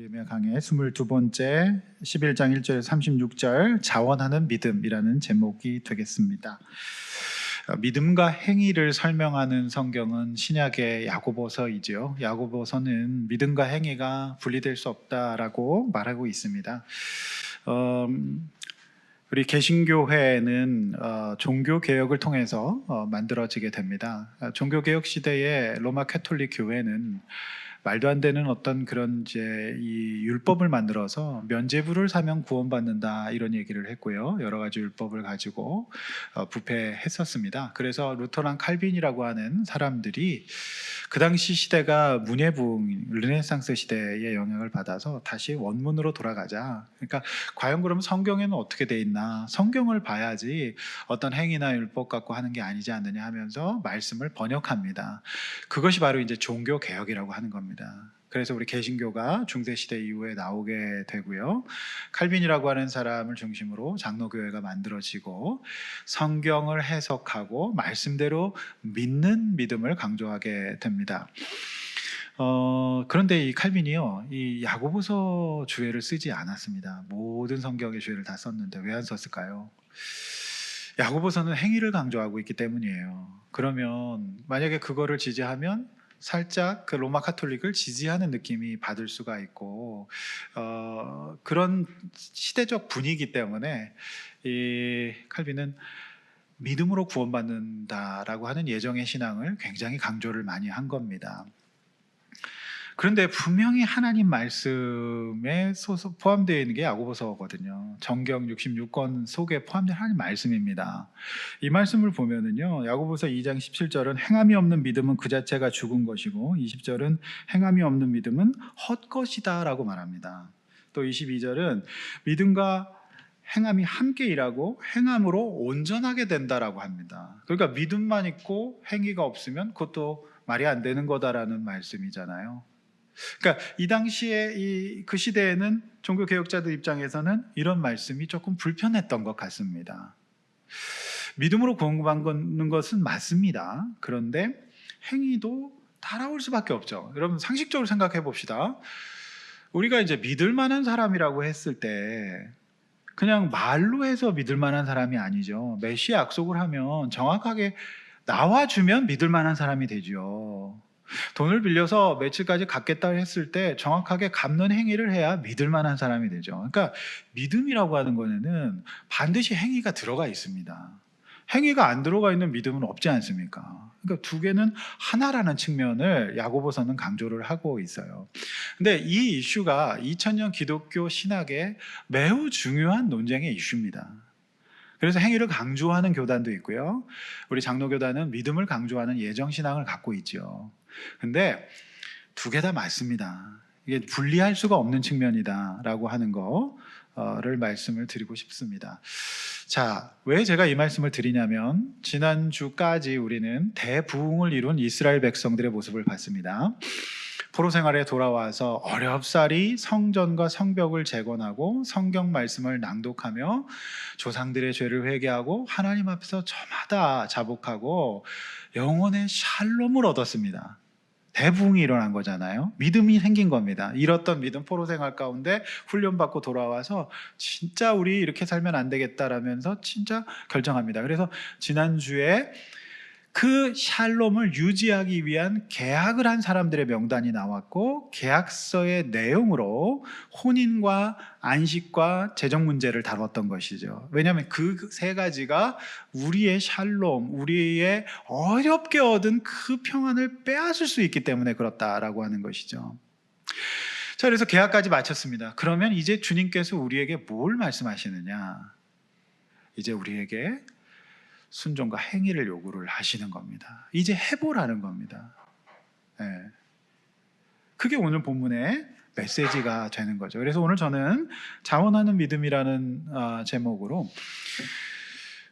우리의 강의 22번째 11장 1절에서 36절 자원하는 믿음이라는 제목이 되겠습니다. 믿음과 행위를 설명하는 성경은 신약의 야고보서이지요. 야고보서는 믿음과 행위가 분리될 수 없다라고 말하고 있습니다. 우리 개신교회는 종교 개혁을 통해서 만들어지게 됩니다. 종교 개혁 시대의 로마 가톨릭 교회는 말도 안 되는 어떤 그런 이제 이 율법을 만들어서 면죄부를 사면 구원받는다 이런 얘기를 했고요. 여러 가지 율법을 가지고 부패했었습니다. 그래서 루터랑 칼빈이라고 하는 사람들이 그 당시 시대가 문예부흥, 르네상스 시대의 영향을 받아서 다시 원문으로 돌아가자. 그러니까 과연 그러면 성경에는 어떻게 돼 있나? 성경을 봐야지 어떤 행위나 율법 갖고 하는 게 아니지 않느냐 하면서 말씀을 번역합니다. 그것이 바로 이제 종교 개혁이라고 하는 겁니다. 그래서 우리 개신교가 중세시대 이후에 나오게 되고요. 칼빈이라고 하는 사람을 중심으로 장로교회가 만들어지고 성경을 해석하고 말씀대로 믿는 믿음을 강조하게 됩니다. 그런데 이 칼빈이요, 이 야고보서 주해를 쓰지 않았습니다. 모든 성경의 주해를 다 썼는데 왜 안 썼을까요? 야고보서는 행위를 강조하고 있기 때문이에요. 그러면 만약에 그거를 지지하면 살짝 그 로마 카톨릭을 지지하는 느낌이 받을 수가 있고 그런 시대적 분위기 때문에 이 칼빈은 믿음으로 구원받는다라고 하는 예정의 신앙을 굉장히 강조를 많이 한 겁니다. 그런데 분명히 하나님 말씀에 포함되어 있는 게 야고보서거든요. 정경 66권 속에 포함된 하나님 말씀입니다. 이 말씀을 보면은요, 야고보서 2장 17절은 행함이 없는 믿음은 그 자체가 죽은 것이고 20절은 행함이 없는 믿음은 헛것이다라고 말합니다. 또 22절은 믿음과 행함이 함께 일하고 행함으로 온전하게 된다라고 합니다. 그러니까 믿음만 있고 행위가 없으면 그것도 말이 안 되는 거다라는 말씀이잖아요. 그러니까 이 당시에 그 시대에는 종교 개혁자들 입장에서는 이런 말씀이 조금 불편했던 것 같습니다. 믿음으로 구원받는 것은 맞습니다. 그런데 행위도 따라올 수밖에 없죠. 여러분 상식적으로 생각해 봅시다. 우리가 이제 믿을 만한 사람이라고 했을 때 그냥 말로 해서 믿을 만한 사람이 아니죠. 메시아 약속을 하면 정확하게 나와주면 믿을 만한 사람이 되죠. 돈을 빌려서 며칠까지 갚겠다 했을 때 정확하게 갚는 행위를 해야 믿을 만한 사람이 되죠. 그러니까 믿음이라고 하는 거는 반드시 행위가 들어가 있습니다. 행위가 안 들어가 있는 믿음은 없지 않습니까? 그러니까 두 개는 하나라는 측면을 야고보서는 강조를 하고 있어요. 근데 이 이슈가 2000년 기독교 신학의 매우 중요한 논쟁의 이슈입니다. 그래서 행위를 강조하는 교단도 있고요. 우리 장로교단은 믿음을 강조하는 예정신앙을 갖고 있죠. 근데 두 개 다 맞습니다. 이게 분리할 수가 없는 측면이다라고 하는 거를 말씀을 드리고 싶습니다. 자, 왜 제가 이 말씀을 드리냐면 지난주까지 우리는 대부흥을 이룬 이스라엘 백성들의 모습을 봤습니다. 포로 생활에 돌아와서 어렵사리 성전과 성벽을 재건하고 성경 말씀을 낭독하며 조상들의 죄를 회개하고 하나님 앞에서 저마다 자복하고 영혼의 샬롬을 얻었습니다. 대부흥이 일어난 거잖아요. 믿음이 생긴 겁니다. 잃었던 믿음, 포로 생활 가운데 훈련받고 돌아와서 진짜 우리 이렇게 살면 안 되겠다라면서 진짜 결정합니다. 그래서 지난주에 그 샬롬을 유지하기 위한 계약을 한 사람들의 명단이 나왔고 계약서의 내용으로 혼인과 안식과 재정 문제를 다뤘던 것이죠. 왜냐하면 그 세 가지가 우리의 샬롬, 우리의 어렵게 얻은 그 평안을 빼앗을 수 있기 때문에 그렇다라고 하는 것이죠. 자, 그래서 계약까지 마쳤습니다. 그러면 이제 주님께서 우리에게 뭘 말씀하시느냐? 이제 우리에게 순종과 행위를 요구를 하시는 겁니다. 이제 해보라는 겁니다. 네. 그게 오늘 본문의 메시지가 되는 거죠. 그래서 오늘 저는 자원하는 믿음이라는 제목으로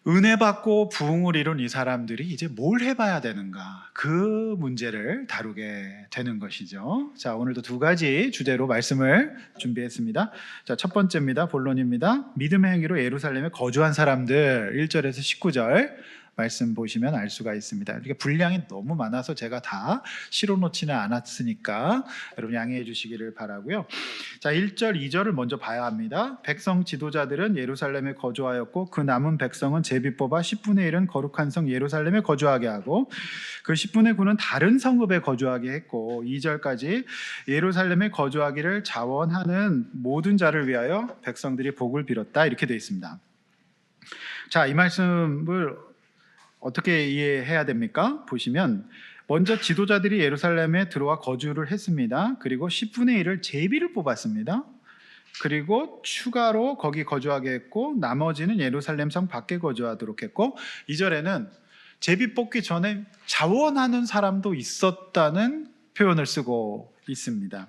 은혜 받고 부흥을 이룬 이 사람들이 이제 뭘 해봐야 되는가, 그 문제를 다루게 되는 것이죠. 자, 오늘도 두 가지 주제로 말씀을 준비했습니다. 자, 첫 번째입니다. 본론입니다. 믿음의 행위로 예루살렘에 거주한 사람들, 1절에서 19절 말씀 보시면 알 수가 있습니다. 이게 분량이 너무 많아서 제가 다 실어놓지는 않았으니까 여러분 양해해 주시기를 바라고요. 자, 1절, 2절을 먼저 봐야 합니다. 백성 지도자들은 예루살렘에 거주하였고 그 남은 백성은 제비 뽑아 10분의 1은 거룩한 성 예루살렘에 거주하게 하고 그 10분의 9는 다른 성읍에 거주하게 했고 2절까지 예루살렘에 거주하기를 자원하는 모든 자를 위하여 백성들이 복을 빌었다 이렇게 되어 있습니다. 자, 이 말씀을 어떻게 이해해야 됩니까? 보시면 먼저 지도자들이 예루살렘에 들어와 거주를 했습니다. 그리고 10분의 1을 제비를 뽑았습니다. 그리고 추가로 거기 거주하게 했고 나머지는 예루살렘 성 밖에 거주하도록 했고 2절에는 제비 뽑기 전에 자원하는 사람도 있었다는 표현을 쓰고 있습니다.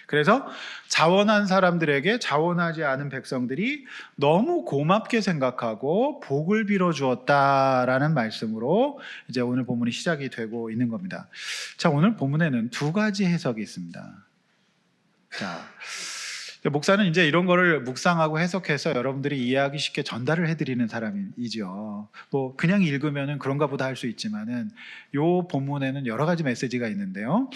그래서 자원한 사람들에게 자원하지 않은 백성들이 너무 고맙게 생각하고 복을 빌어 주었다라는 말씀으로 이제 오늘 본문이 시작이 되고 있는 겁니다. 자, 오늘 본문에는 두 가지 해석이 있습니다. 자, 목사는 이제 이런 거를 묵상하고 해석해서 여러분들이 이해하기 쉽게 전달을 해드리는 사람이죠. 뭐 그냥 읽으면은 그런가 보다 할 수 있지만은 요 본문에는 여러 가지 메시지가 있는데요.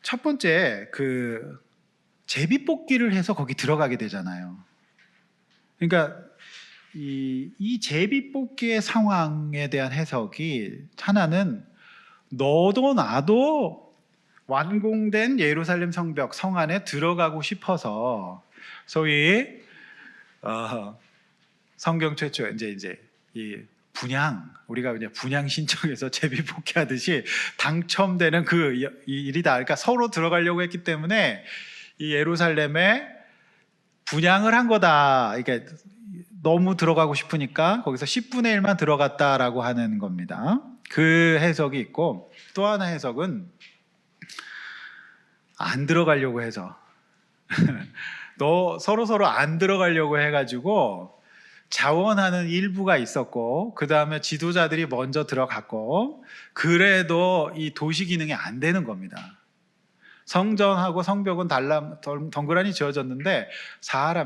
첫 번째 그 제비 뽑기를 해서 거기 들어가게 되잖아요. 그러니까 이 제비 뽑기의 상황에 대한 해석이 하나는 너도 나도 완공된 예루살렘 성벽 성 안에 들어가고 싶어서 소위 성경 최초 이제 이 분양, 우리가 이제 분양 신청해서 제비 뽑기 하듯이 당첨되는 그 일이다. 그러니까 서로 들어가려고 했기 때문에 이 예루살렘에 분양을 한 거다. 그러니까 너무 들어가고 싶으니까 거기서 10분의 1만 들어갔다라고 하는 겁니다. 그 해석이 있고 또 하나 해석은 안 들어가려고 해서 서로 안 들어가려고 해가지고 자원하는 일부가 있었고 그 다음에 지도자들이 먼저 들어갔고 그래도 이 도시 기능이 안 되는 겁니다. 성전하고 성벽은 덩그러니 지어졌는데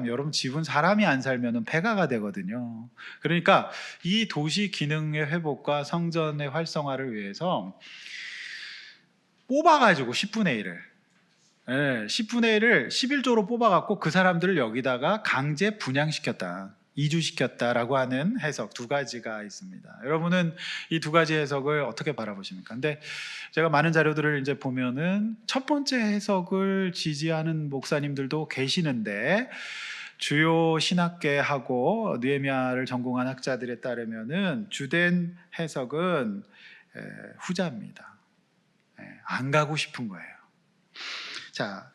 여러분 집은 사람이 안 살면 폐가가 되거든요. 그러니까 이 도시 기능의 회복과 성전의 활성화를 위해서 뽑아가지고 10분의 1을 10분의 1을 11조로 뽑아갖고 그 사람들을 여기다가 강제 분양시켰다. 이주시켰다라고 하는 해석 두 가지가 있습니다. 여러분은 이 두 가지 해석을 어떻게 바라보십니까? 근데 제가 많은 자료들을 이제 보면은 첫 번째 해석을 지지하는 목사님들도 계시는데 주요 신학계하고 느헤미야를 전공한 학자들에 따르면은 주된 해석은 후자입니다. 안 가고 싶은 거예요. 자,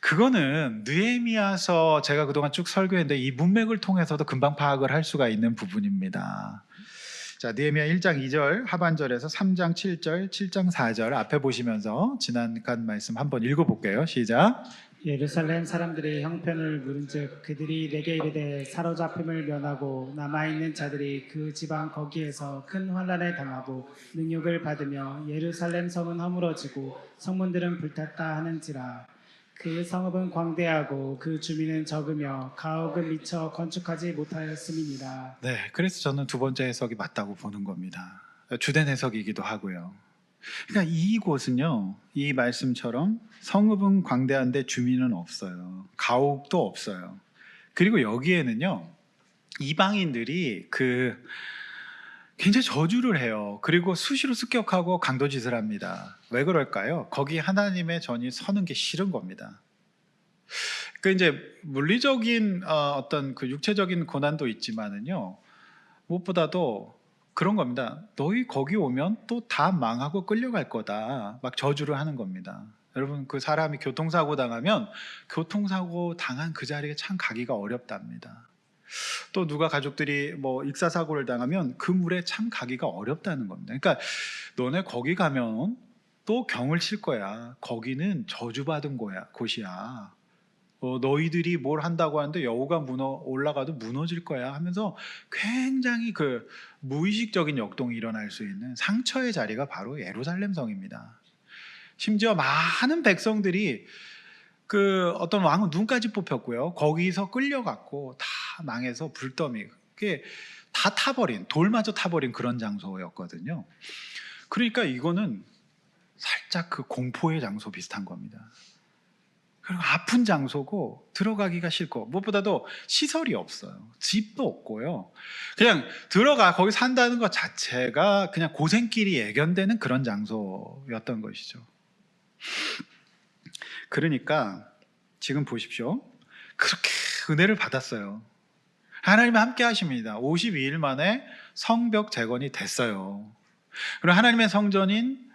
그거는 느헤미야서 제가 그동안 쭉 설교했는데 이 문맥을 통해서도 금방 파악을 할 수가 있는 부분입니다. 자, 느헤미야 1장 2절 하반절에서 3장 7절, 7장 4절 앞에 보시면서 지난간 말씀 한번 읽어볼게요. 시작. 예루살렘 사람들이 형편을 물은즉 그들이 내게 이르되 사로잡힘을 면하고 남아있는 자들이 그 지방 거기에서 큰 환난을 당하고 능욕을 받으며 예루살렘 성은 허물어지고 성문들은 불탔다 하는지라. 그 성읍은 광대하고 그 주민은 적으며 가옥은 미처 건축하지 못하였음이니라. 네, 그래서 저는 두 번째 해석이 맞다고 보는 겁니다. 주된 해석이기도 하고요. 그러니까 이곳은요, 이 말씀처럼 성읍은 광대한데 주민은 없어요. 가옥도 없어요. 그리고 여기에는요, 이방인들이 굉장히 저주를 해요. 그리고 수시로 습격하고 강도짓을 합니다. 왜 그럴까요? 거기 하나님의 전이 서는 게 싫은 겁니다. 그 이제 물리적인 어떤 그 육체적인 고난도 있지만은요, 무엇보다도 그런 겁니다. 너희 거기 오면 또 다 망하고 끌려갈 거다. 막 저주를 하는 겁니다. 여러분 그 사람이 교통사고 당하면 교통사고 당한 그 자리에 참 가기가 어렵답니다. 또 누가 가족들이 뭐 익사사고를 당하면 그 물에 참 가기가 어렵다는 겁니다. 그러니까 너네 거기 가면 또 경을 칠 거야. 거기는 저주받은 곳이야. 너희들이 뭘 한다고 하는데 여우가 올라가도 무너질 거야 하면서 굉장히 그 무의식적인 역동이 일어날 수 있는 상처의 자리가 바로 예루살렘 성입니다. 심지어 많은 백성들이 그 어떤 왕은 눈까지 뽑혔고요. 거기서 끌려갔고 다 다 망해서 불더미, 그게 다 타버린, 돌마저 타버린 그런 장소였거든요. 그러니까 이거는 살짝 그 공포의 장소 비슷한 겁니다. 그리고 아픈 장소고 들어가기가 싫고 무엇보다도 시설이 없어요. 집도 없고요. 그냥 들어가 거기 산다는 것 자체가 그냥 고생길이 예견되는 그런 장소였던 것이죠. 그러니까 지금 보십시오. 그렇게 은혜를 받았어요. 하나님이 함께 하십니다. 52일 만에 성벽 재건이 됐어요. 그리고 하나님의 성전인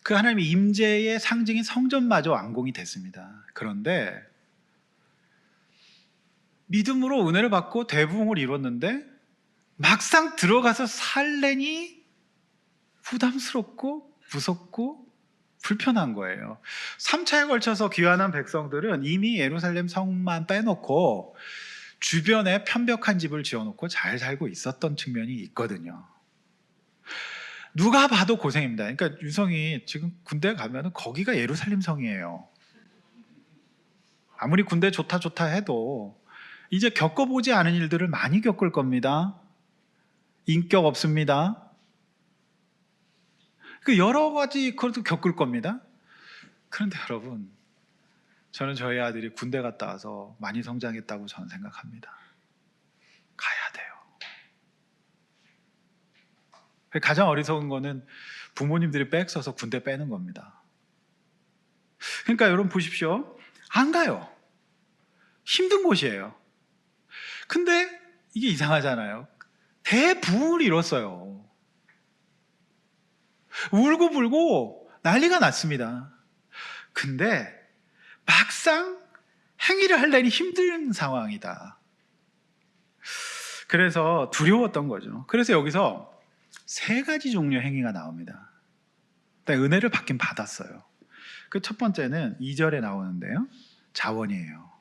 그 하나님의 임재의 상징인 성전마저 완공이 됐습니다. 그런데 믿음으로 은혜를 받고 대부흥을 이뤘는데 막상 들어가서 살래니 부담스럽고 무섭고 불편한 거예요. 3차에 걸쳐서 귀환한 백성들은 이미 예루살렘 성만 빼놓고 주변에 편벽한 집을 지어놓고 잘 살고 있었던 측면이 있거든요. 누가 봐도 고생입니다. 그러니까 유성이 지금 군대 가면은 거기가 예루살렘 성이에요. 아무리 군대 좋다 해도 이제 겪어보지 않은 일들을 많이 겪을 겁니다. 인격 없습니다. 그 여러 가지 그것도 겪을 겁니다. 그런데 여러분, 저는 저희 아들이 군대 갔다 와서 많이 성장했다고 저는 생각합니다. 가야 돼요. 가장 어리석은 거는 부모님들이 백 써서 군대 빼는 겁니다. 그러니까 여러분 보십시오. 안 가요. 힘든 곳이에요. 근데 이게 이상하잖아요. 대부흥을 이뤘어요. 울고 불고 난리가 났습니다. 근데 막상 행위를 하려니 힘든 상황이다. 그래서 두려웠던 거죠. 그래서 여기서 3가지 종류의 행위가 나옵니다. 은혜를 받긴 받았어요. 그 첫 번째는 2절에 나오는데요. 자원이에요.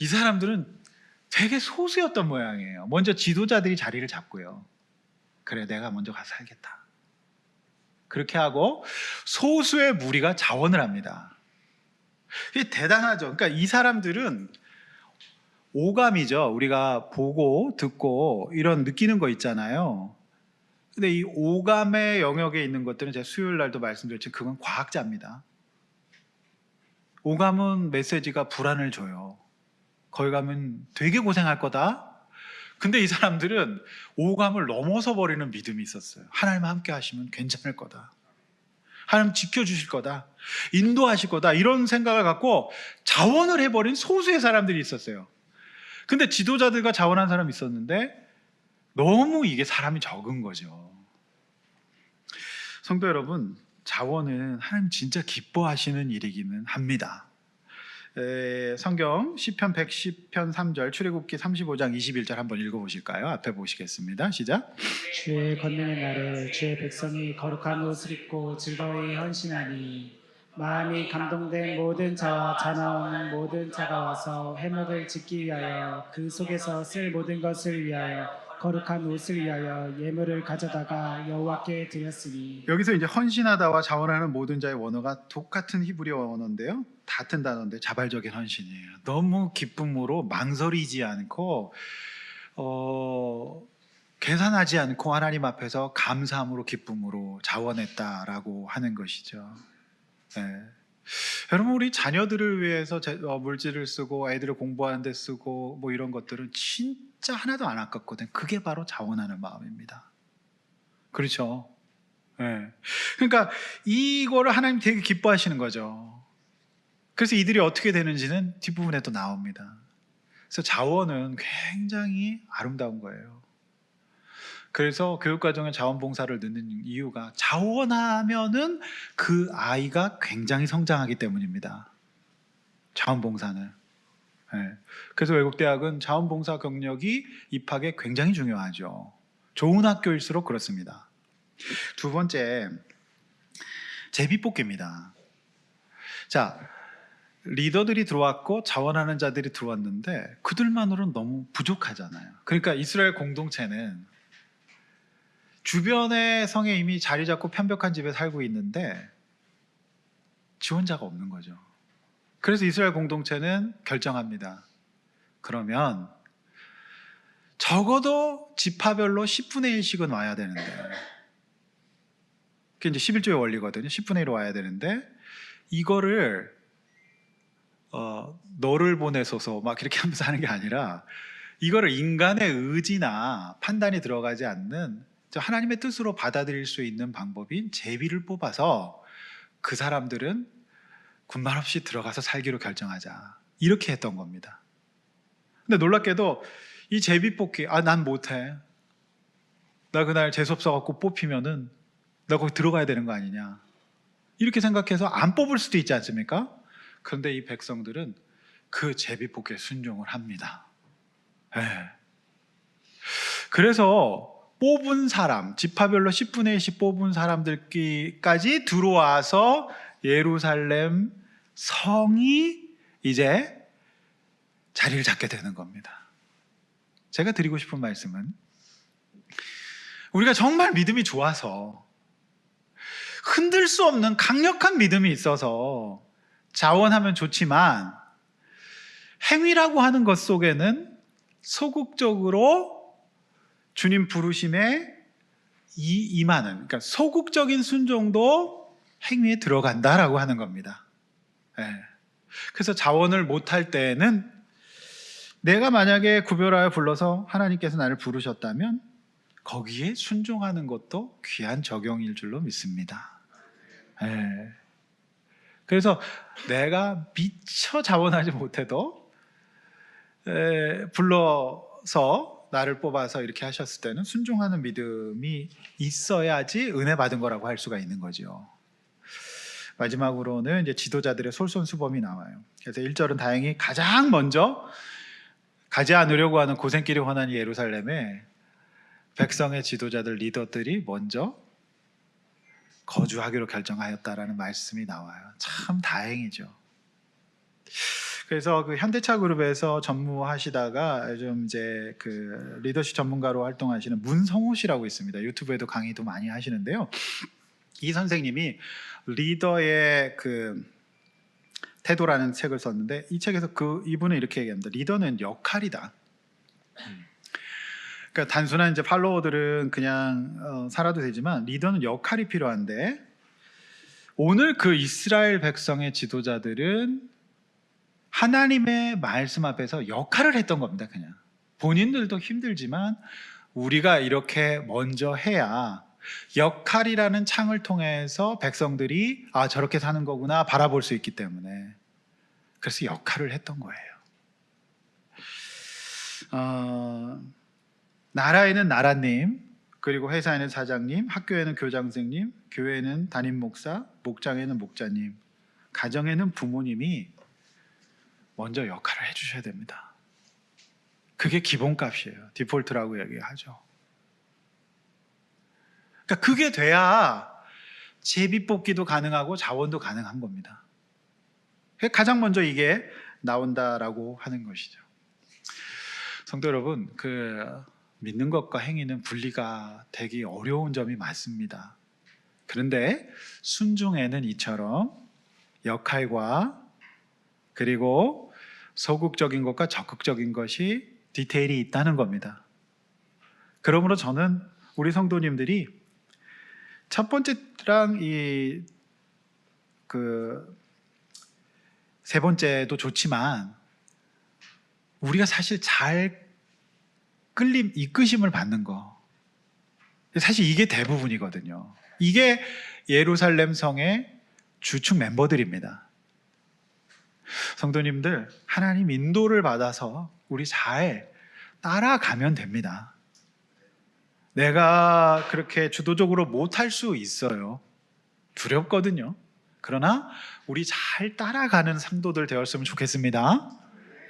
이 사람들은 되게 소수였던 모양이에요. 먼저 지도자들이 자리를 잡고요. 그래, 내가 먼저 가서 살겠다. 그렇게 하고 소수의 무리가 자원을 합니다. 이게 대단하죠. 그러니까 이 사람들은 오감이죠. 우리가 보고 듣고 이런 느끼는 거 있잖아요. 근데 이 오감의 영역에 있는 것들은 제가 수요일 날도 말씀드렸지만 그건 과학자입니다. 오감은 메시지가 불안을 줘요. 거기 가면 되게 고생할 거다. 근데 이 사람들은 오감을 넘어서 버리는 믿음이 있었어요. 하나님 함께 하시면 괜찮을 거다. 하나님 지켜주실 거다. 인도하실 거다. 이런 생각을 갖고 자원을 해버린 소수의 사람들이 있었어요. 근데 지도자들과 자원한 사람이 있었는데 너무 이게 사람이 적은 거죠. 성도 여러분, 자원은 하나님 진짜 기뻐하시는 일이기는 합니다. 성경 시편 110편 3절, 출애굽기 35장 21절 한번 읽어보실까요? 앞에 보시겠습니다. 시작. 주의 권능의 날에 주의 백성이 거룩한 옷을 입고 즐거이 헌신하니 마음이 감동된 모든 자와 자나오는 모든 자가 와서 회막을 짓기 위하여 그 속에서 쓸 모든 것을 위하여 거룩한 옷을 위하여 예물을 가져다가 여호와께 드렸으니. 여기서 이제 헌신하다와 자원하는 모든 자의 원어가 똑같은 히브리어 원어인데요. 같은 단어인데 자발적인 헌신이에요. 너무 기쁨으로 망설이지 않고 계산하지 않고 하나님 앞에서 감사함으로 기쁨으로 자원했다라고 하는 것이죠. 네. 여러분, 우리 자녀들을 위해서 물질을 쓰고 애들을 공부하는 데 쓰고 뭐 이런 것들은 진짜 하나도 안 아깝거든요. 그게 바로 자원하는 마음입니다. 그렇죠? 네. 그러니까 이거를 하나님 되게 기뻐하시는 거죠. 그래서 이들이 어떻게 되는지는 뒷부분에 또 나옵니다. 그래서 자원은 굉장히 아름다운 거예요. 그래서 교육과정에 자원봉사를 넣는 이유가 자원하면은 그 아이가 굉장히 성장하기 때문입니다. 자원봉사는. 네. 그래서 외국대학은 자원봉사 경력이 입학에 굉장히 중요하죠. 좋은 학교일수록 그렇습니다. 두 번째, 제비뽑기입니다. 자, 리더들이 들어왔고 자원하는 자들이 들어왔는데 그들만으로는 너무 부족하잖아요. 그러니까 이스라엘 공동체는 주변의 성에 이미 자리 잡고 편벽한 집에 살고 있는데 지원자가 없는 거죠. 그래서 이스라엘 공동체는 결정합니다. 그러면 적어도 지파별로 10분의 1씩은 와야 되는데, 그게 이제 11조의 원리거든요. 10분의 1 와야 되는데, 이거를 너를 보내소서 막 이렇게 하면서 하는 게 아니라, 이거를 인간의 의지나 판단이 들어가지 않는 하나님의 뜻으로 받아들일 수 있는 방법인 제비를 뽑아서 그 사람들은 군말 없이 들어가서 살기로 결정하자, 이렇게 했던 겁니다. 근데 놀랍게도 이 제비 뽑기, 난 못해, 나 그날 재수없어 갖고 뽑히면은 나 거기 들어가야 되는 거 아니냐, 이렇게 생각해서 안 뽑을 수도 있지 않습니까? 그런데 이 백성들은 그 제비 뽑기에 순종을 합니다. 네. 그래서 뽑은 사람, 지파별로 10분의 1씩 뽑은 사람들까지 들어와서 예루살렘 성이 이제 자리를 잡게 되는 겁니다. 제가 드리고 싶은 말씀은, 우리가 정말 믿음이 좋아서 흔들 수 없는 강력한 믿음이 있어서 자원하면 좋지만, 행위라고 하는 것 속에는 소극적으로 주님 부르심에 임하는, 그러니까 소극적인 순종도 행위에 들어간다라고 하는 겁니다. 네. 그래서 자원을 못할 때에는, 내가 만약에 구별하여 불러서 하나님께서 나를 부르셨다면 거기에 순종하는 것도 귀한 적용일 줄로 믿습니다. 네. 그래서 내가 미처 자원하지 못해도 불러서 나를 뽑아서 이렇게 하셨을 때는 순종하는 믿음이 있어야지 은혜 받은 거라고 할 수가 있는 거죠. 마지막으로는 이제 지도자들의 솔선수범이 나와요. 그래서 1절은 다행히 가장 먼저 가지 않으려고 하는 고생길이 훤한 예루살렘에 백성의 지도자들, 리더들이 먼저 거주하기로 결정하였다라는 말씀이 나와요. 참 다행이죠. 그래서 그 현대차 그룹에서 전무하시다가 좀 이제 그 리더십 전문가로 활동하시는 문성호 씨라고 있습니다. 유튜브에도 강의도 많이 하시는데요. 이 선생님이 리더의 그 태도라는 책을 썼는데, 이 책에서 이분은 이렇게 얘기합니다. 리더는 역할이다. 그러니까 단순한 이제 팔로워들은 그냥 살아도 되지만 리더는 역할이 필요한데, 오늘 그 이스라엘 백성의 지도자들은 하나님의 말씀 앞에서 역할을 했던 겁니다. 그냥 본인들도 힘들지만 우리가 이렇게 먼저 해야 역할이라는 창을 통해서 백성들이 저렇게 사는 거구나 바라볼 수 있기 때문에, 그래서 역할을 했던 거예요. 나라에는 나라님, 그리고 회사에는 사장님, 학교에는 교장선생님, 교회에는 담임 목사, 목장에는 목자님, 가정에는 부모님이 먼저 역할을 해주셔야 됩니다. 그게 기본값이에요. 디폴트라고 얘기하죠. 그러니까 그게 돼야 제비뽑기도 가능하고 자원도 가능한 겁니다. 가장 먼저 이게 나온다라고 하는 것이죠. 성도 여러분, 믿는 것과 행위는 분리가 되기 어려운 점이 많습니다. 그런데 순종에는 이처럼 역할과 그리고 소극적인 것과 적극적인 것이 디테일이 있다는 겁니다. 그러므로 저는 우리 성도님들이 첫 번째랑 세 번째도 좋지만, 우리가 사실 잘 이끄심을 받는 거, 사실 이게 대부분이거든요. 이게 예루살렘 성의 주축 멤버들입니다. 성도님들, 하나님 인도를 받아서 우리 잘 따라가면 됩니다. 내가 그렇게 주도적으로 못할 수 있어요. 두렵거든요. 그러나 우리 잘 따라가는 성도들 되었으면 좋겠습니다.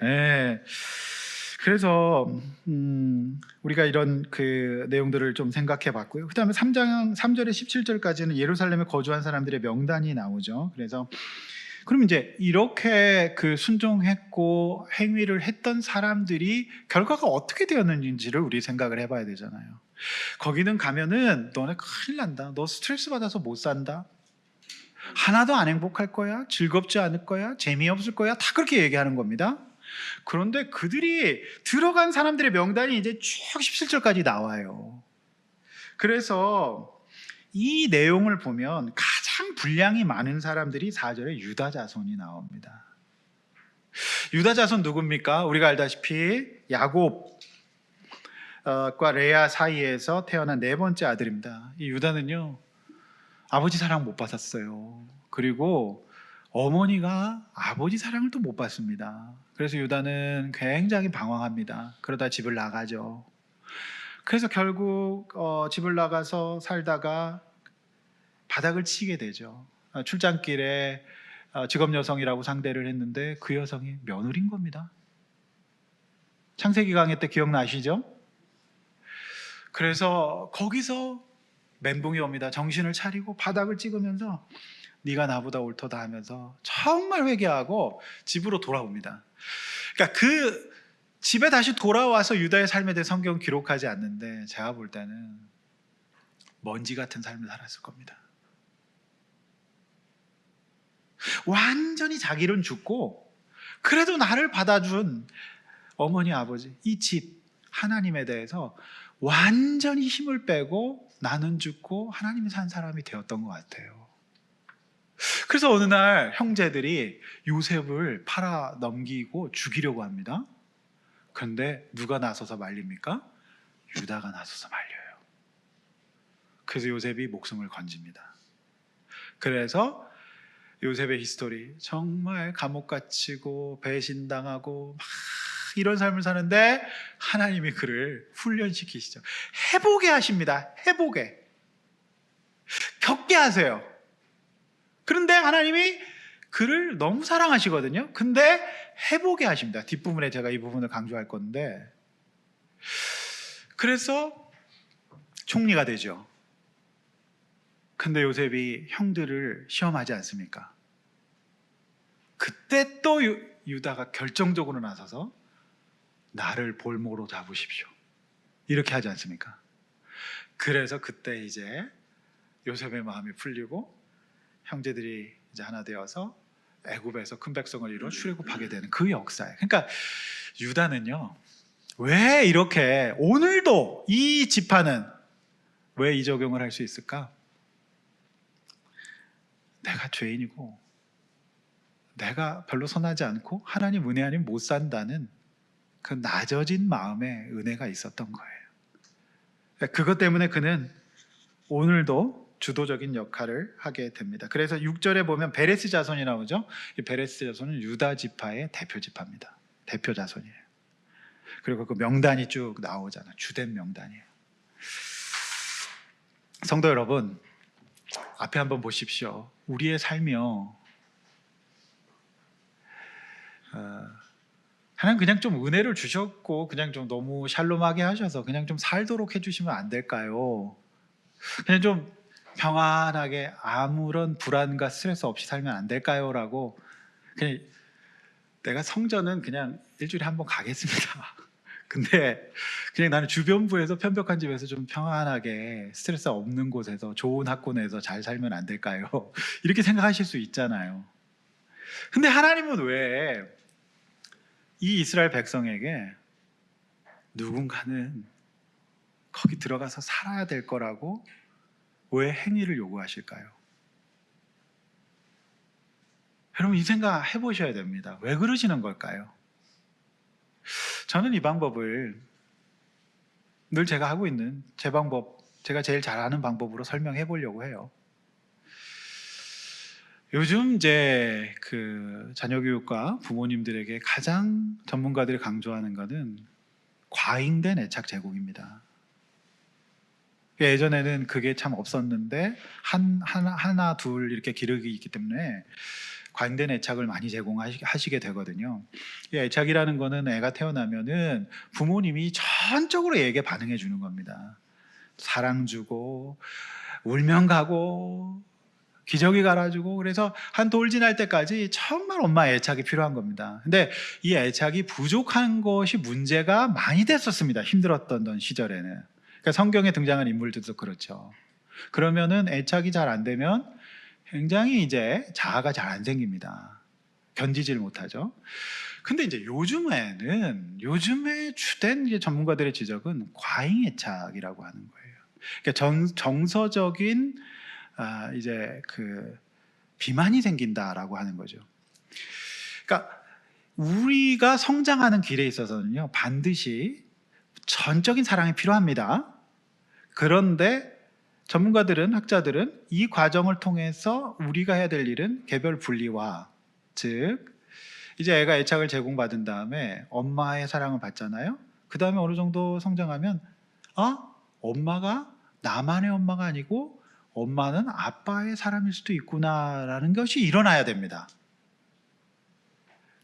네. 그래서 우리가 이런 그 내용들을 좀 생각해 봤고요. 그 다음에 3절에 17절까지는 예루살렘에 거주한 사람들의 명단이 나오죠. 그래서 그럼 이제 이렇게 순종했고 행위를 했던 사람들이 결과가 어떻게 되었는지를 우리 생각을 해봐야 되잖아요. 거기는 가면은 너네 큰일 난다, 너 스트레스 받아서 못 산다, 하나도 안 행복할 거야, 즐겁지 않을 거야, 재미없을 거야, 다 그렇게 얘기하는 겁니다. 그런데 그들이 들어간 사람들의 명단이 이제 쭉 17절까지 나와요. 그래서 이 내용을 보면 가장 분량이 많은 사람들이 4절에 유다 자손이 나옵니다. 유다 자손 누굽니까? 우리가 알다시피 야곱과 레아 사이에서 태어난 네 번째 아들입니다. 이 유다는요, 아버지 사랑 못 받았어요. 그리고 어머니가 아버지 사랑을 또 못 받습니다. 그래서 유다는 굉장히 방황합니다. 그러다 집을 나가죠. 그래서 결국 집을 나가서 살다가 바닥을 치게 되죠. 출장길에 직업 여성이라고 상대를 했는데 그 여성이 며느리인 겁니다. 창세기 강의 때 기억나시죠? 그래서 거기서 멘붕이 옵니다. 정신을 차리고 바닥을 찍으면서 네가 나보다 옳도다 하면서 정말 회개하고 집으로 돌아옵니다. 그러니까 그 집에 다시 돌아와서 유다의 삶에 대해 성경은 기록하지 않는데 제가 볼 때는 먼지 같은 삶을 살았을 겁니다. 완전히 자기는 죽고 그래도 나를 받아준 어머니 아버지, 이 집 하나님에 대해서 완전히 힘을 빼고 나는 죽고 하나님이 산 사람이 되었던 것 같아요. 그래서 어느 날 형제들이 요셉을 팔아 넘기고 죽이려고 합니다. 그런데 누가 나서서 말립니까? 유다가 나서서 말려요. 그래서 요셉이 목숨을 건집니다. 그래서 요셉의 히스토리, 정말 감옥 갇히고 배신당하고 막 이런 삶을 사는데 하나님이 그를 훈련시키시죠. 해보게 하십니다. 해보게. 겪게 하세요. 그런데 하나님이 그를 너무 사랑하시거든요. 근데 해보게 하십니다. 뒷부분에 제가 이 부분을 강조할 건데, 그래서 총리가 되죠. 근데 요셉이 형들을 시험하지 않습니까? 그때 또 유다가 결정적으로 나서서 나를 볼모로 잡으십시오, 이렇게 하지 않습니까? 그래서 그때 이제 요셉의 마음이 풀리고 형제들이 이제 하나 되어서 애굽에서 큰 백성을 이루어 출애굽하게 되는 그 역사예요. 그러니까 유다는요, 왜 이렇게 오늘도 이 지파는 왜 이 적용을 할 수 있을까? 내가 죄인이고 내가 별로 선하지 않고 하나님 은혜 아니면 못 산다는 그 낮아진 마음에 은혜가 있었던 거예요. 그것 때문에 그는 오늘도 주도적인 역할을 하게 됩니다. 그래서 6절에 보면 베레스 자손이 나오죠. 이 베레스 자손은 유다 지파의 대표 지파입니다. 대표 자손이에요. 그리고 그 명단이 쭉 나오잖아요. 주된 명단이에요. 성도 여러분, 앞에 한번 보십시오. 우리의 삶이요, 하나님 그냥 좀 은혜를 주셨고 그냥 좀 너무 샬롬하게 하셔서 그냥 좀 살도록 해주시면 안 될까요? 그냥 좀 평안하게 아무런 불안과 스트레스 없이 살면 안 될까요? 라고, 그냥 내가 성전은 그냥 일주일에 한 번 가겠습니다. 근데 그냥 나는 주변부에서 편벽한 집에서 좀 평안하게 스트레스 없는 곳에서 좋은 학교 내에서 잘 살면 안 될까요? 이렇게 생각하실 수 있잖아요. 근데 하나님은 왜 이 이스라엘 백성에게 누군가는 거기 들어가서 살아야 될 거라고 왜 행위를 요구하실까요? 여러분, 이 생각 해보셔야 됩니다. 왜 그러시는 걸까요? 저는 이 방법을 늘 제가 하고 있는 제 방법, 제가 제일 잘하는 방법으로 설명해 보려고 해요. 요즘 이제 그 자녀 교육과 부모님들에게 가장 전문가들이 강조하는 것은 과잉된 애착 제공입니다. 예전에는 그게 참 없었는데 하나 둘 이렇게 기록이 있기 때문에 과잉된 애착을 많이 제공하시게 되거든요. 이 애착이라는 거는 애가 태어나면은 부모님이 전적으로 애에게 반응해 주는 겁니다. 사랑 주고 울면 가고 기저귀 갈아주고, 그래서 한 돌 지날 때까지 정말 엄마의 애착이 필요한 겁니다. 근데 이 애착이 부족한 것이 문제가 많이 됐었습니다. 힘들었던 시절에는. 그러니까 성경에 등장한 인물들도 그렇죠. 그러면은 애착이 잘 안 되면 굉장히 이제 자아가 잘 안 생깁니다. 견디질 못하죠. 근데 이제 요즘에 주된 이제 전문가들의 지적은 과잉애착이라고 하는 거예요. 그러니까 정서적인 이제 그 비만이 생긴다라고 하는 거죠. 그러니까 우리가 성장하는 길에 있어서는요, 반드시 전적인 사랑이 필요합니다. 그런데 전문가들은, 학자들은 이 과정을 통해서 우리가 해야 될 일은 개별 분리와, 즉 이제 애가 애착을 제공받은 다음에 엄마의 사랑을 받잖아요. 그 다음에 어느 정도 성장하면 엄마가 나만의 엄마가 아니고 엄마는 아빠의 사람일 수도 있구나라는 것이 일어나야 됩니다.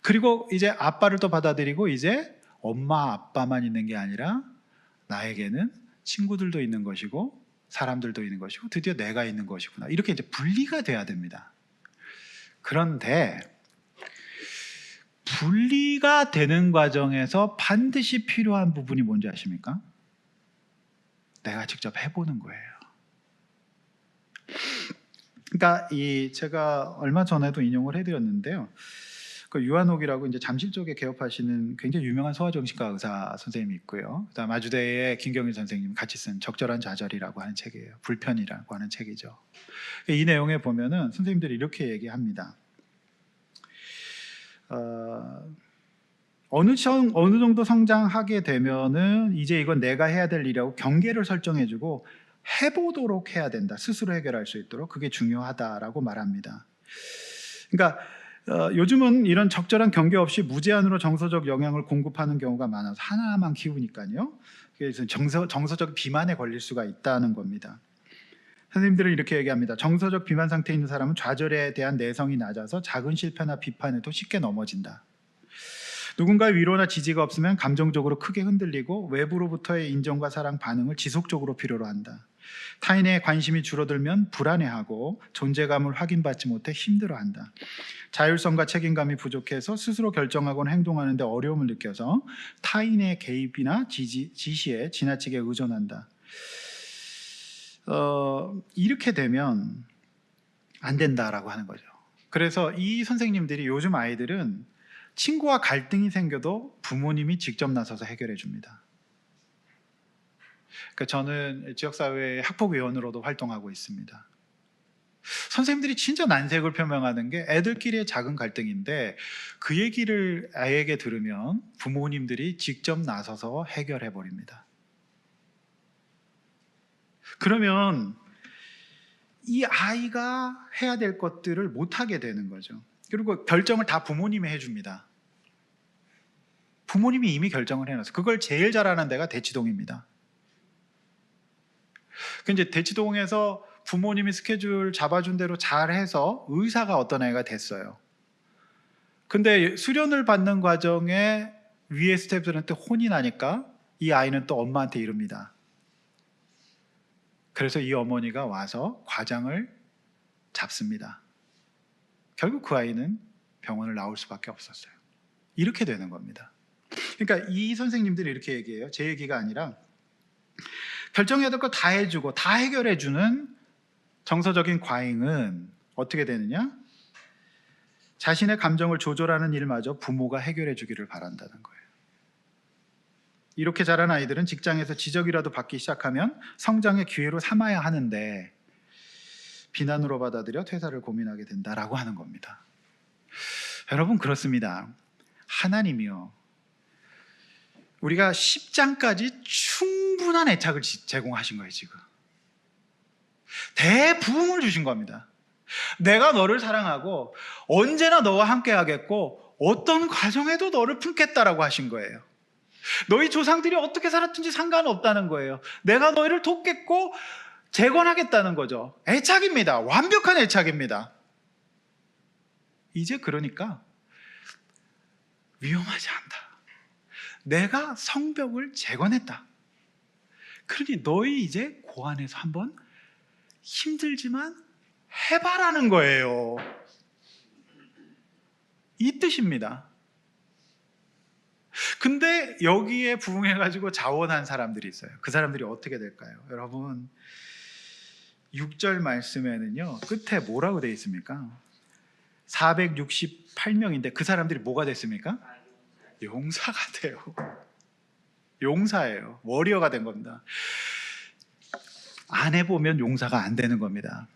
그리고 이제 아빠를 또 받아들이고 이제 엄마 아빠만 있는 게 아니라 나에게는 친구들도 있는 것이고 사람들도 있는 것이고 드디어 내가 있는 것이구나, 이렇게 이제 분리가 돼야 됩니다. 그런데 분리가 되는 과정에서 반드시 필요한 부분이 뭔지 아십니까? 내가 직접 해보는 거예요. 그러니까 제가 얼마 전에도 인용을 해드렸는데요. 그 유한옥이라고 이제 잠실 쪽에 개업하시는 굉장히 유명한 소아정신과 의사 선생님이 있고요. 그다음 아주대의 김경일 선생님 같이 쓴 적절한 좌절이라고 하는 책이에요. 불편이라고 하는 책이죠. 이 내용에 보면은 선생님들이 이렇게 얘기합니다. 어느 정도 성장하게 되면은 이제 이건 내가 해야 될 일이라고 경계를 설정해주고 해보도록 해야 된다. 스스로 해결할 수 있도록. 그게 중요하다라고 말합니다. 그러니까 요즘은 이런 적절한 경계 없이 무제한으로 정서적 영향을 공급하는 경우가 많아서 하나만 키우니까요. 그래서 정서적 비만에 걸릴 수가 있다는 겁니다. 선생님들은 이렇게 얘기합니다. 정서적 비만 상태에 있는 사람은 좌절에 대한 내성이 낮아서 작은 실패나 비판에도 쉽게 넘어진다. 누군가의 위로나 지지가 없으면 감정적으로 크게 흔들리고 외부로부터의 인정과 사랑 반응을 지속적으로 필요로 한다. 타인의 관심이 줄어들면 불안해하고 존재감을 확인받지 못해 힘들어한다. 자율성과 책임감이 부족해서 스스로 결정하거나 행동하는 데 어려움을 느껴서 타인의 개입이나 지시에 지나치게 의존한다. 이렇게 되면 안 된다라고 하는 거죠. 그래서 이 선생님들이 요즘 아이들은 친구와 갈등이 생겨도 부모님이 직접 나서서 해결해 줍니다. 그러니까 저는 지역사회 학폭위원으로도 활동하고 있습니다. 선생님들이 진짜 난색을 표명하는 게 애들끼리의 작은 갈등인데 그 얘기를 아이에게 들으면 부모님들이 직접 나서서 해결해 버립니다. 그러면 이 아이가 해야 될 것들을 못하게 되는 거죠. 그리고 결정을 다 부모님이 해줍니다. 부모님이 이미 결정을 해놨어요. 그걸 제일 잘하는 데가 대치동입니다. 이제 대치동에서 부모님이 스케줄 잡아준 대로 잘해서 의사가 어떤 애가 됐어요. 근데 수련을 받는 과정에 위에 스태프들한테 혼이 나니까 이 아이는 또 엄마한테 이릅니다. 그래서 이 어머니가 와서 과장을 잡습니다. 결국 그 아이는 병원을 나올 수밖에 없었어요. 이렇게 되는 겁니다. 그러니까 이 선생님들이 이렇게 얘기해요. 제 얘기가 아니라 결정해야 될 거 다 해주고 다 해결해주는 정서적인 과잉은 어떻게 되느냐? 자신의 감정을 조절하는 일마저 부모가 해결해 주기를 바란다는 거예요. 이렇게 자란 아이들은 직장에서 지적이라도 받기 시작하면 성장의 기회로 삼아야 하는데 비난으로 받아들여 퇴사를 고민하게 된다라고 하는 겁니다. 여러분, 그렇습니다. 하나님이요, 우리가 10장까지 충분한 애착을 제공하신 거예요. 지금 대부흥을 주신 겁니다. 내가 너를 사랑하고 언제나 너와 함께 하겠고 어떤 과정에도 너를 품겠다라고 하신 거예요. 너희 조상들이 어떻게 살았든지 상관없다는 거예요. 내가 너희를 돕겠고 재건하겠다는 거죠. 애착입니다. 완벽한 애착입니다. 이제 그러니까 위험하지 않다. 내가 성벽을 재건했다. 그러니 너희 이제 고안해서 한번 힘들지만 해봐라는 거예요. 이 뜻입니다. 근데 여기에 부응해가지고 자원한 사람들이 있어요. 그 사람들이 어떻게 될까요? 여러분, 6절 말씀에는요, 끝에 뭐라고 되어 있습니까? 468명인데 그 사람들이 뭐가 됐습니까? 용사가 돼요. 용사예요. 워리어가 된 겁니다. 안 해보면 용사가 안 되는 겁니다.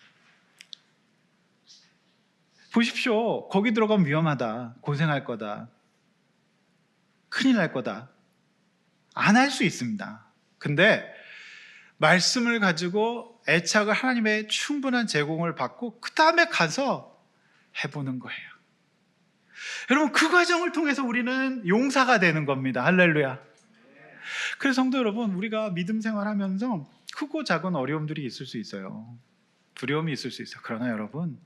보십시오. 거기 들어가면 위험하다. 고생할 거다. 큰일 날 거다. 안 할 수 있습니다. 근데 말씀을 가지고 애착을 하나님의 충분한 제공을 받고 그 다음에 가서 해보는 거예요. 여러분, 그 과정을 통해서 우리는 용사가 되는 겁니다. 할렐루야. 그래서 성도 여러분, 우리가 믿음 생활하면서 크고 작은 어려움들이 있을 수 있어요. 두려움이 있을 수 있어요. 그러나 여러분,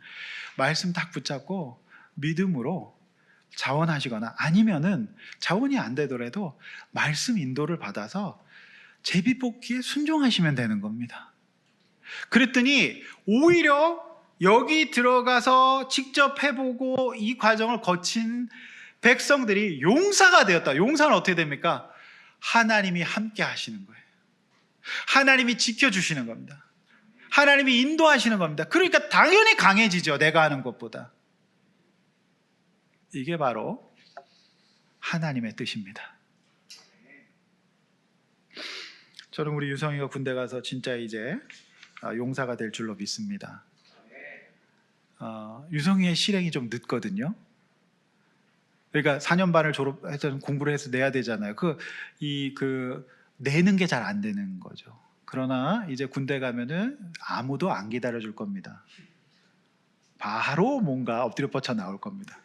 말씀 딱 붙잡고 믿음으로 자원하시거나 아니면은 자원이 안 되더라도 말씀 인도를 받아서 제비뽑기에 순종하시면 되는 겁니다. 그랬더니 오히려 여기 들어가서 직접 해보고 이 과정을 거친 백성들이 용사가 되었다. 용사는 어떻게 됩니까? 하나님이 함께 하시는 거예요. 하나님이 지켜주시는 겁니다. 하나님이 인도하시는 겁니다. 그러니까 당연히 강해지죠. 내가 하는 것보다. 이게 바로 하나님의 뜻입니다. 저는 우리 유성이가 군대 가서 진짜 이제 용사가 될 줄로 믿습니다. 유성이의 실행이 좀 늦거든요. 그러니까 4년 반을 졸업해서 공부를 해서 내야 되잖아요. 내는 게 잘 안 되는 거죠. 그러나 이제 군대 가면은 아무도 안 기다려줄 겁니다. 바로 뭔가 엎드려 뻗쳐 나올 겁니다.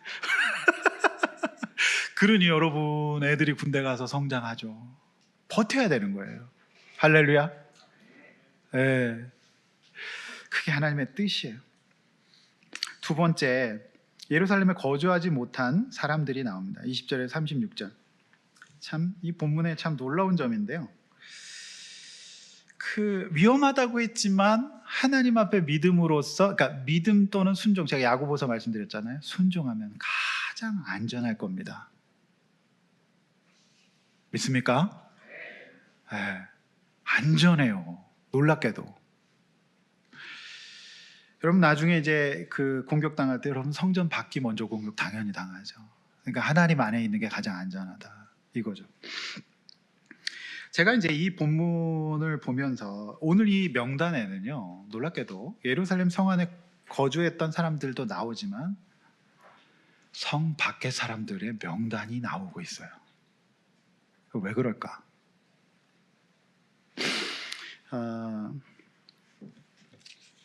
그러니 여러분, 애들이 군대 가서 성장하죠. 버텨야 되는 거예요. 할렐루야. 네. 그게 하나님의 뜻이에요. 두 번째, 예루살렘에 거주하지 못한 사람들이 나옵니다. 20절에 36절. 참 이 본문에 참 놀라운 점인데요. 위험하다고 했지만 하나님 앞에 믿음으로써, 그러니까 믿음 또는 순종, 제가 야고보서 말씀드렸잖아요. 순종하면 가장 안전할 겁니다. 믿습니까? 네. 안전해요. 놀랍게도. 여러분, 나중에 이제 공격당할 때 여러분 성전 밖이 먼저 공격 당연히 당하죠. 그러니까 하나님 안에 있는 게 가장 안전하다 이거죠. 제가 이제 이 본문을 보면서 오늘 이 명단에는요, 놀랍게도 예루살렘 성 안에 거주했던 사람들도 나오지만 성 밖의 사람들의 명단이 나오고 있어요. 왜 그럴까?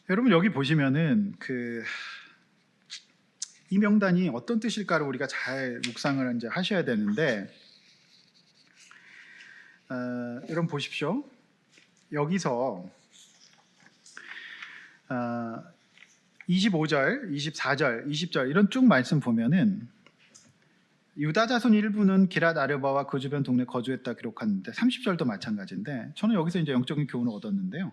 여러분, 여기 보시면은 이 명단이 어떤 뜻일까를 우리가 잘 묵상을 이제 하셔야 되는데, 여러분 보십시오. 여기서 25절, 24절, 20절 이런 쭉 말씀 보면은 유다 자손 일부는 기랏 아르바와 그 주변 동네 거주했다 기록하는데 30절도 마찬가지인데, 저는 여기서 이제 영적인 교훈을 얻었는데요.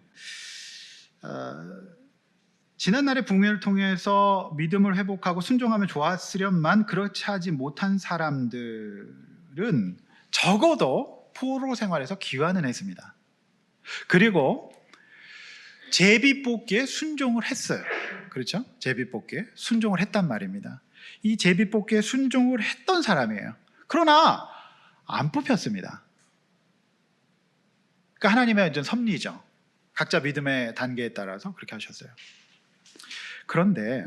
지난날의 북면을 통해서 믿음을 회복하고 순종하면 좋았으련만 그렇지 하지 못한 사람들은 적어도 포로 생활에서 기환은 했습니다. 그리고 제비뽑기에 순종을 했어요. 그렇죠? 제비뽑기에 순종을 했단 말입니다. 이 제비뽑기에 순종을 했던 사람이에요. 그러나 안 뽑혔습니다. 그러니까 하나님의 완전 섭리죠. 각자 믿음의 단계에 따라서 그렇게 하셨어요. 그런데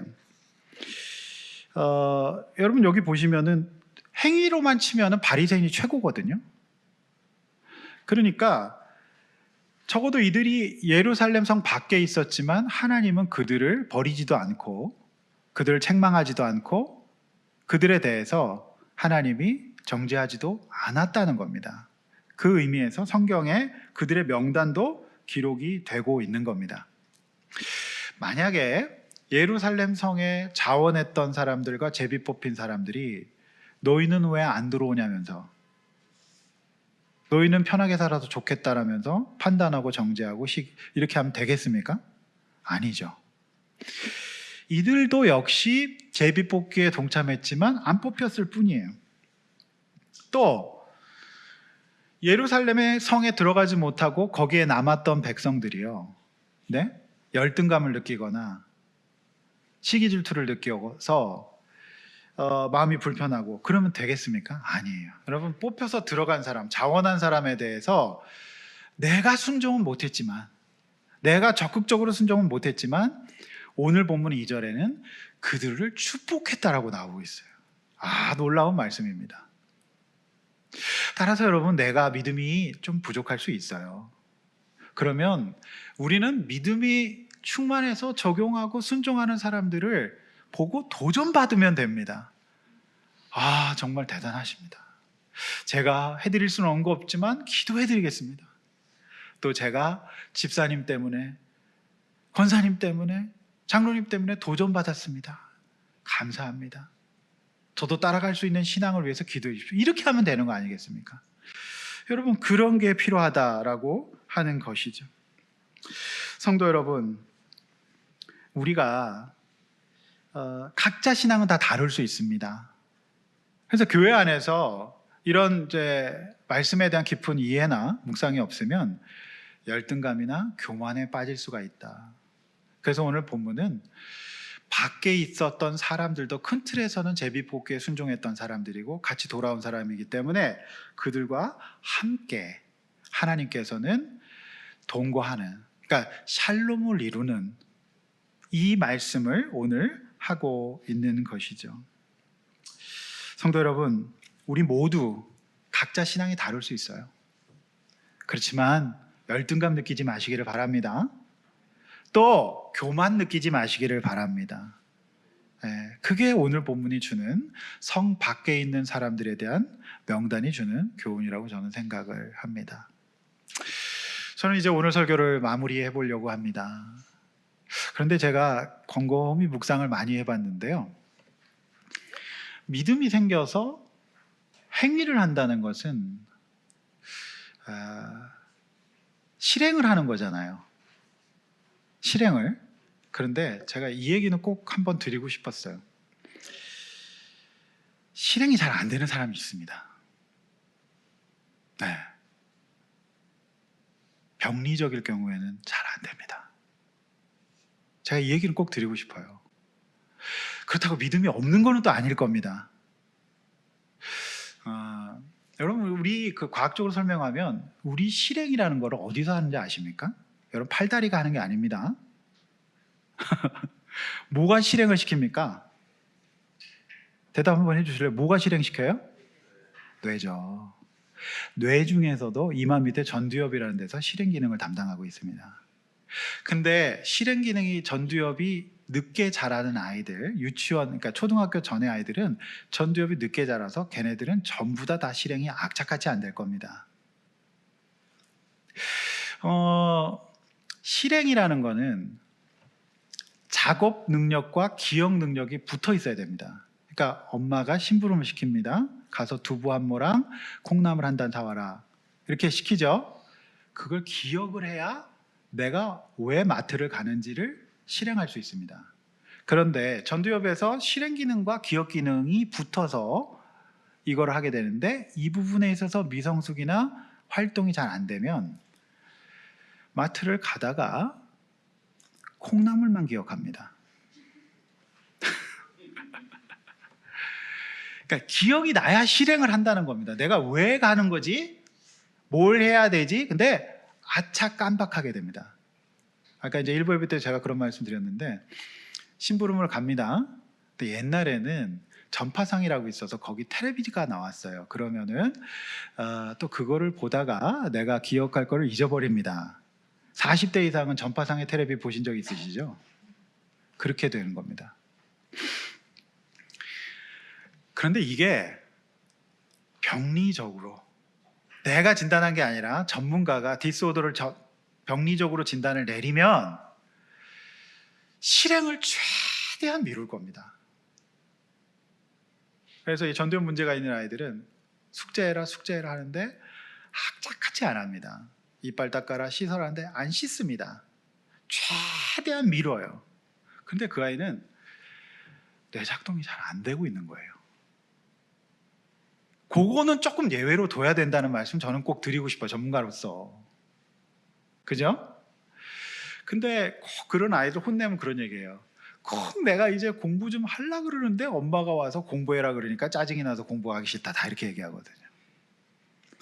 여러분, 여기 보시면은 행위로만 치면은 바리새인이 최고거든요. 그러니까 적어도 이들이 예루살렘 성 밖에 있었지만 하나님은 그들을 버리지도 않고 그들을 책망하지도 않고 그들에 대해서 하나님이 정죄하지도 않았다는 겁니다. 그 의미에서 성경에 그들의 명단도 기록이 되고 있는 겁니다. 만약에 예루살렘 성에 자원했던 사람들과 제비 뽑힌 사람들이 너희는 왜 안 들어오냐면서, 너희는 편하게 살아서 좋겠다라면서 판단하고 정죄하고 이렇게 하면 되겠습니까? 아니죠. 이들도 역시 제비 뽑기에 동참했지만 안 뽑혔을 뿐이에요. 또 예루살렘의 성에 들어가지 못하고 거기에 남았던 백성들이요, 네? 열등감을 느끼거나 시기 질투를 느껴서 마음이 불편하고 그러면 되겠습니까? 아니에요. 여러분, 뽑혀서 들어간 사람, 자원한 사람에 대해서 내가 순종은 못했지만, 내가 적극적으로 순종은 못했지만 오늘 본문 2절에는 그들을 축복했다라고 나오고 있어요. 놀라운 말씀입니다. 따라서 여러분, 내가 믿음이 좀 부족할 수 있어요. 그러면 우리는 믿음이 충만해서 적용하고 순종하는 사람들을 보고 도전받으면 됩니다. 정말 대단하십니다. 제가 해드릴 수는 없는 거 없지만 기도해드리겠습니다. 또 제가 집사님 때문에, 권사님 때문에, 장로님 때문에 도전받았습니다. 감사합니다. 저도 따라갈 수 있는 신앙을 위해서 기도해 주십시오. 이렇게 하면 되는 거 아니겠습니까? 여러분, 그런 게 필요하다라고 하는 것이죠. 성도 여러분, 우리가 각자 신앙은 다 다를 수 있습니다. 그래서 교회 안에서 이런 말씀에 대한 깊은 이해나 묵상이 없으면 열등감이나 교만에 빠질 수가 있다. 그래서 오늘 본문은 밖에 있었던 사람들도 큰 틀에서는 제비뽑기에 순종했던 사람들이고 같이 돌아온 사람이기 때문에 그들과 함께 하나님께서는 동거하는, 그러니까 샬롬을 이루는 이 말씀을 오늘 하고 있는 것이죠. 성도 여러분, 우리 모두 각자 신앙이 다를 수 있어요. 그렇지만 열등감 느끼지 마시기를 바랍니다. 또 교만 느끼지 마시기를 바랍니다. 그게 오늘 본문이 주는 성 밖에 있는 사람들에 대한 명단이 주는 교훈이라고 저는 생각을 합니다. 저는 이제 오늘 설교를 마무리해 보려고 합니다. 그런데 제가 곰곰이 묵상을 많이 해봤는데요, 믿음이 생겨서 행위를 한다는 것은 실행을 하는 거잖아요. 실행을. 그런데 제가 이 얘기는 꼭 한번 드리고 싶었어요. 실행이 잘 안 되는 사람이 있습니다. 네. 병리적일 경우에는 잘 안 됩니다. 제가 이 얘기는 꼭 드리고 싶어요. 그렇다고 믿음이 없는 거는 또 아닐 겁니다. 여러분, 우리 과학적으로 설명하면 우리 실행이라는 걸 어디서 하는지 아십니까? 여러분, 팔다리가 하는 게 아닙니다. 뭐가 실행을 시킵니까? 대답 한번 해주실래요? 뭐가 실행시켜요? 뇌죠. 뇌 중에서도 이마 밑에 전두엽이라는 데서 실행 기능을 담당하고 있습니다. 근데 실행 기능이 전두엽이 늦게 자라는 아이들, 유치원, 그러니까 초등학교 전의 아이들은 전두엽이 늦게 자라서 걔네들은 전부 다 실행이 악착같이 안 될 겁니다. 실행이라는 거는 작업 능력과 기억 능력이 붙어 있어야 됩니다. 그러니까 엄마가 심부름을 시킵니다. 가서 두부 한 모랑 콩나물 한 단 사와라. 이렇게 시키죠. 그걸 기억을 해야 내가 왜 마트를 가는지를 실행할 수 있습니다. 그런데 전두엽에서 실행 기능과 기억 기능이 붙어서 이걸 하게 되는데, 이 부분에 있어서 미성숙이나 활동이 잘 안 되면 마트를 가다가 콩나물만 기억합니다. 그러니까 기억이 나야 실행을 한다는 겁니다. 내가 왜 가는 거지? 뭘 해야 되지? 근데 아차 깜박하게 됩니다. 아까 이제 1부 예배 때 제가 그런 말씀 드렸는데, 심부름을 갑니다. 근데 옛날에는 전파상이라고 있어서 거기 텔레비가 나왔어요. 그러면은 또 그거를 보다가 내가 기억할 거를 잊어버립니다. 40대 이상은 전파상의 텔레비 보신 적 있으시죠? 그렇게 되는 겁니다. 그런데 이게 병리적으로 내가 진단한 게 아니라 전문가가 디스오더를 병리적으로 진단을 내리면 실행을 최대한 미룰 겁니다. 그래서 이 전두엽 문제가 있는 아이들은 숙제해라 하는데 악착같이 안 합니다. 이빨 닦아라, 씻어라 하는데 안 씻습니다. 최대한 미뤄요. 근데 그 아이는 뇌작동이 잘 안 되고 있는 거예요. 그거는 조금 예외로 둬야 된다는 말씀 저는 꼭 드리고 싶어요, 전문가로서. 그죠? 근데 꼭 그런 아이들 혼내면 그런 얘기예요. 꼭 내가 이제 공부 좀 하려 그러는데 엄마가 와서 공부해라 그러니까 짜증이 나서 공부하기 싫다, 다 이렇게 얘기하거든요.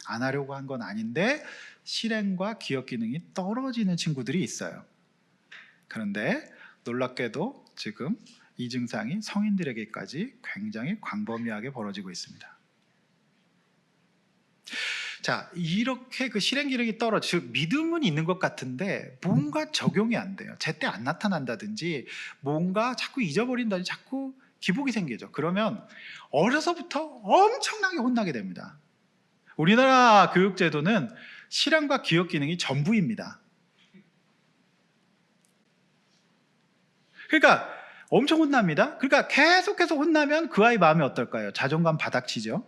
안 하려고 한 건 아닌데 실행과 기억 기능이 떨어지는 친구들이 있어요. 그런데 놀랍게도 지금 이 증상이 성인들에게까지 굉장히 광범위하게 벌어지고 있습니다. 자, 이렇게 그 실행 기능이 떨어져, 즉 믿음은 있는 것 같은데 뭔가 적용이 안 돼요. 제때 안 나타난다든지 뭔가 자꾸 잊어버린다든지 자꾸 기복이 생기죠. 그러면 어려서부터 엄청나게 혼나게 됩니다. 우리나라 교육제도는 실행과 기억 기능이 전부입니다. 그러니까 엄청 혼납니다. 그러니까 계속해서 혼나면 그 아이 마음이 어떨까요? 자존감 바닥치죠.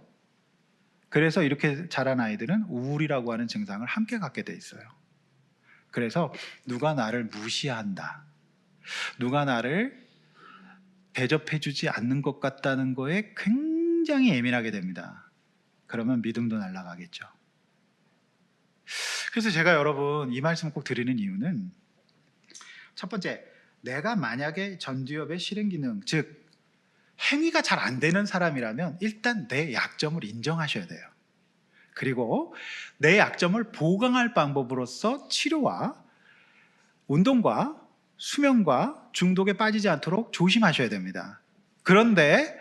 그래서 이렇게 자란 아이들은 우울이라고 하는 증상을 함께 갖게 돼 있어요. 그래서 누가 나를 무시한다, 누가 나를 대접해주지 않는 것 같다는 거에 굉장히 예민하게 됩니다. 그러면 믿음도 날아가겠죠. 그래서 제가 여러분 이 말씀을 꼭 드리는 이유는, 첫 번째, 내가 만약에 전두엽의 실행 기능, 즉 행위가 잘 안 되는 사람이라면 일단 내 약점을 인정하셔야 돼요. 그리고 내 약점을 보강할 방법으로서 치료와 운동과 수면과 중독에 빠지지 않도록 조심하셔야 됩니다. 그런데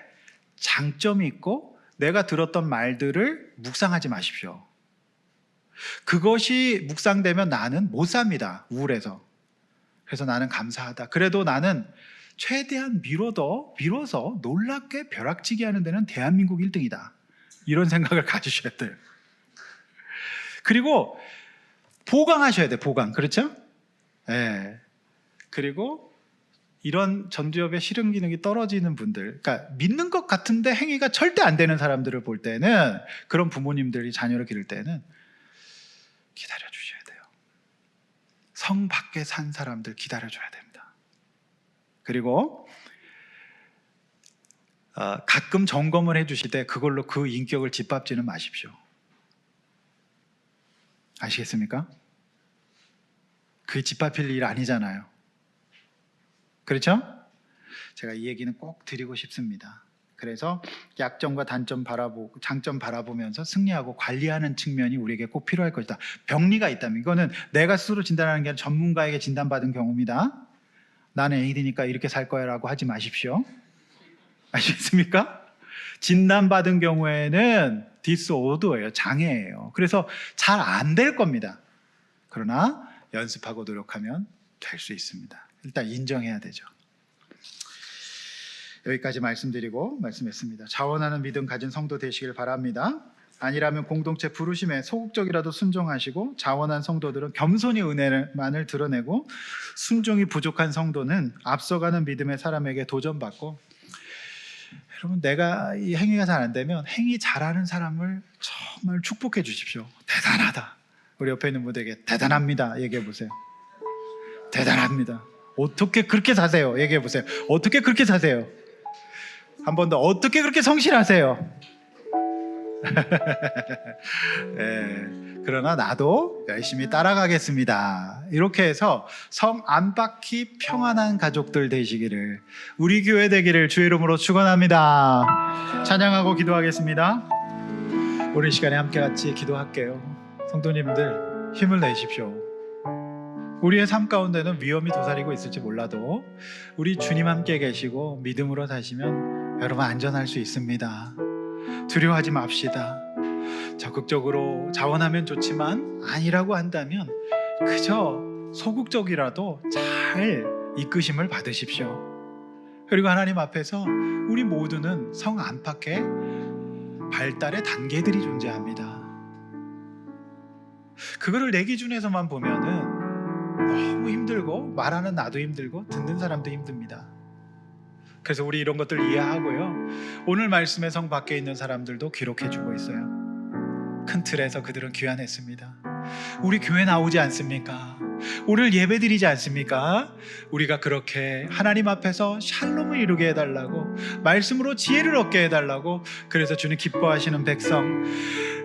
장점이 있고 내가 들었던 말들을 묵상하지 마십시오. 그것이 묵상되면 나는 못 삽니다. 우울해서. 그래서 나는 감사하다. 그래도 나는 최대한 미뤄서 놀랍게 벼락치기 하는 데는 대한민국 1등이다. 이런 생각을 가지셔야 돼요. 그리고 보강하셔야 돼요. 보강. 그렇죠? 예. 그리고 이런 전두엽의 실행 기능이 떨어지는 분들, 그러니까 믿는 것 같은데 행위가 절대 안 되는 사람들을 볼 때는, 그런 부모님들이 자녀를 기를 때는 기다려 주셔야 돼요. 성 밖에 산 사람들 기다려줘야 됩니다. 그리고 가끔 점검을 해주실 때 그걸로 그 인격을 짓밟지는 마십시오. 아시겠습니까? 그게 짓밟힐 일 아니잖아요. 그렇죠? 제가 이 얘기는 꼭 드리고 싶습니다. 그래서 약점과 단점 바라보고 장점 바라보면서 승리하고 관리하는 측면이 우리에게 꼭 필요할 것이다. 병리가 있다면, 이거는 내가 스스로 진단하는 게 아니라 전문가에게 진단받은 경우입니다. 나는 AD니까 이렇게 살 거야 라고 하지 마십시오. 아시겠습니까? 진단받은 경우에는 디스오더예요. 장애예요. 그래서 잘 안 될 겁니다. 그러나 연습하고 노력하면 될 수 있습니다. 일단 인정해야 되죠. 여기까지 말씀했습니다. 자원하는 믿음 가진 성도 되시길 바랍니다. 아니라면 공동체 부르심에 소극적이라도 순종하시고, 자원한 성도들은 겸손히 은혜만을 드러내고, 순종이 부족한 성도는 앞서가는 믿음의 사람에게 도전받고, 여러분, 내가 이 행위가 잘 안 되면 행위 잘하는 사람을 정말 축복해 주십시오. 대단하다. 우리 옆에 있는 분들에게 대단합니다 얘기해 보세요. 대단합니다. 어떻게 그렇게 사세요? 얘기해 보세요. 어떻게 그렇게 사세요? 한 번 더, 어떻게 그렇게 성실하세요? 네, 그러나 나도 열심히 따라가겠습니다. 이렇게 해서 성 안팎이 평안한 가족들 되시기를, 우리 교회 되기를 주의 이름으로 축원합니다. 찬양하고 기도하겠습니다. 오늘 시간에 함께 같이 기도할게요. 성도님들 힘을 내십시오. 우리의 삶 가운데는 위험이 도사리고 있을지 몰라도 우리 주님 함께 계시고 믿음으로 사시면 여러분 안전할 수 있습니다. 두려워하지 맙시다. 적극적으로 자원하면 좋지만 아니라고 한다면 그저 소극적이라도 잘 이끄심을 받으십시오. 그리고 하나님 앞에서 우리 모두는 성 안팎에 발달의 단계들이 존재합니다. 그거를 내 기준에서만 보면은 너무 힘들고, 말하는 나도 힘들고 듣는 사람도 힘듭니다. 그래서 우리 이런 것들 이해하고요, 오늘 말씀의 성 밖에 있는 사람들도 기록해주고 있어요. 큰 틀에서 그들은 귀환했습니다. 우리 교회 나오지 않습니까? 오늘 예배 드리지 않습니까? 우리가 그렇게 하나님 앞에서 샬롬을 이루게 해달라고, 말씀으로 지혜를 얻게 해달라고, 그래서 주님 기뻐하시는 백성,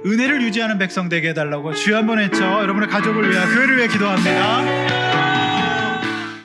은혜를 유지하는 백성 되게 해달라고 주여 한번 했죠. 여러분의 가족을 위해, 교회를 위해 기도합니다.